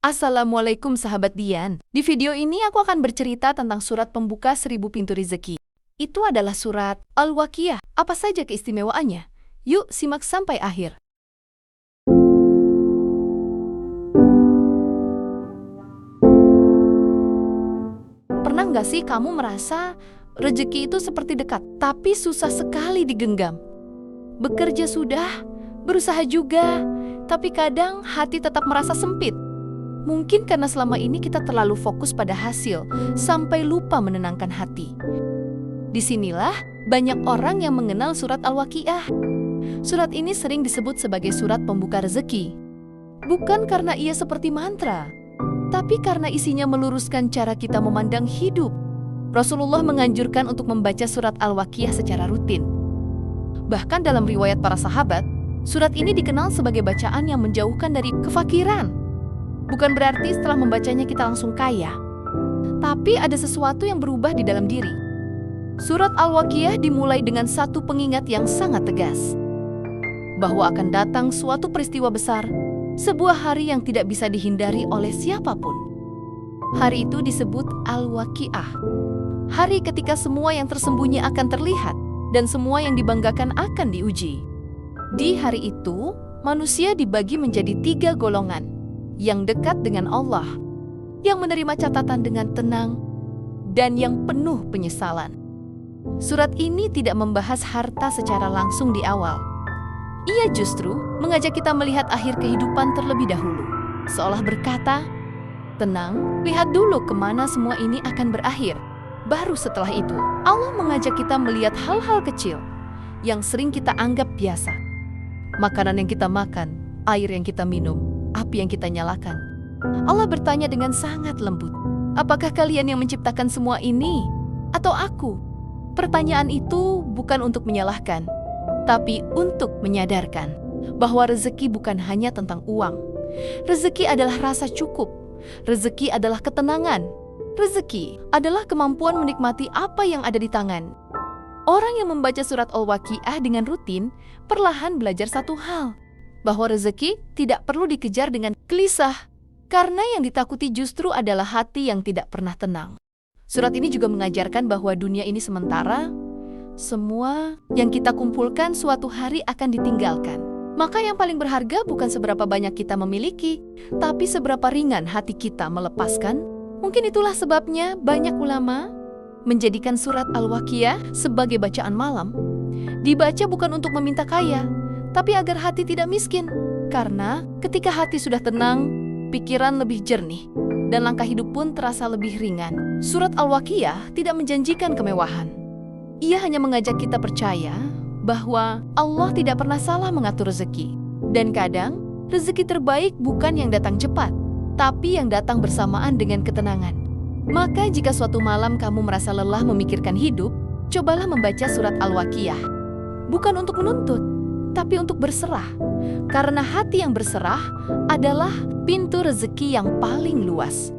Assalamualaikum sahabat Dian. Di video ini aku akan bercerita tentang surat pembuka 1000 pintu rezeki. Itu adalah surat Al-Waqiah. Apa saja keistimewaannya? Yuk simak sampai akhir. Pernah nggak sih kamu merasa rezeki itu seperti dekat, tapi susah sekali digenggam? Bekerja sudah, berusaha juga, tapi kadang hati tetap merasa sempit. Mungkin karena selama ini kita terlalu fokus pada hasil, sampai lupa menenangkan hati. Disinilah banyak orang yang mengenal surat Al-Waqiah. Surat ini sering disebut sebagai surat pembuka rezeki. Bukan karena ia seperti mantra, tapi karena isinya meluruskan cara kita memandang hidup. Rasulullah menganjurkan untuk membaca surat Al-Waqiah secara rutin. Bahkan dalam riwayat para sahabat, surat ini dikenal sebagai bacaan yang menjauhkan dari kefakiran. Bukan berarti setelah membacanya kita langsung kaya, tapi ada sesuatu yang berubah di dalam diri. Surat Al-Waqiah dimulai dengan satu pengingat yang sangat tegas, bahwa akan datang suatu peristiwa besar, sebuah hari yang tidak bisa dihindari oleh siapapun. Hari itu disebut Al-Waqiah, hari ketika semua yang tersembunyi akan terlihat, dan semua yang dibanggakan akan diuji. Di hari itu, manusia dibagi menjadi 3 golongan, yang dekat dengan Allah, yang menerima catatan dengan tenang, dan yang penuh penyesalan. Surat ini tidak membahas harta secara langsung di awal. Ia justru mengajak kita melihat akhir kehidupan terlebih dahulu, seolah berkata, tenang, lihat dulu kemana semua ini akan berakhir. Baru setelah itu, Allah mengajak kita melihat hal-hal kecil yang sering kita anggap biasa. Makanan yang kita makan, air yang kita minum, api yang kita nyalakan. Allah bertanya dengan sangat lembut, apakah kalian yang menciptakan semua ini? Atau aku? Pertanyaan itu bukan untuk menyalahkan, tapi untuk menyadarkan bahwa rezeki bukan hanya tentang uang. Rezeki adalah rasa cukup. Rezeki adalah ketenangan. Rezeki adalah kemampuan menikmati apa yang ada di tangan. Orang yang membaca surat Al-Waqiah dengan rutin, perlahan belajar satu hal, bahwa rezeki tidak perlu dikejar dengan gelisah, karena yang ditakuti justru adalah hati yang tidak pernah tenang. Surat ini juga mengajarkan bahwa dunia ini sementara, semua yang kita kumpulkan suatu hari akan ditinggalkan. Maka yang paling berharga bukan seberapa banyak kita memiliki, tapi seberapa ringan hati kita melepaskan. Mungkin itulah sebabnya banyak ulama menjadikan surat Al-Waqiah sebagai bacaan malam. Dibaca bukan untuk meminta kaya, tapi agar hati tidak miskin. Karena ketika hati sudah tenang, pikiran lebih jernih, dan langkah hidup pun terasa lebih ringan. Surat Al-Waqiah tidak menjanjikan kemewahan. Ia hanya mengajak kita percaya bahwa Allah tidak pernah salah mengatur rezeki. Dan kadang, rezeki terbaik bukan yang datang cepat, tapi yang datang bersamaan dengan ketenangan. Maka jika suatu malam kamu merasa lelah memikirkan hidup, cobalah membaca surat Al-Waqiah. Bukan untuk menuntut, tapi untuk berserah. Karena hati yang berserah adalah pintu rezeki yang paling luas.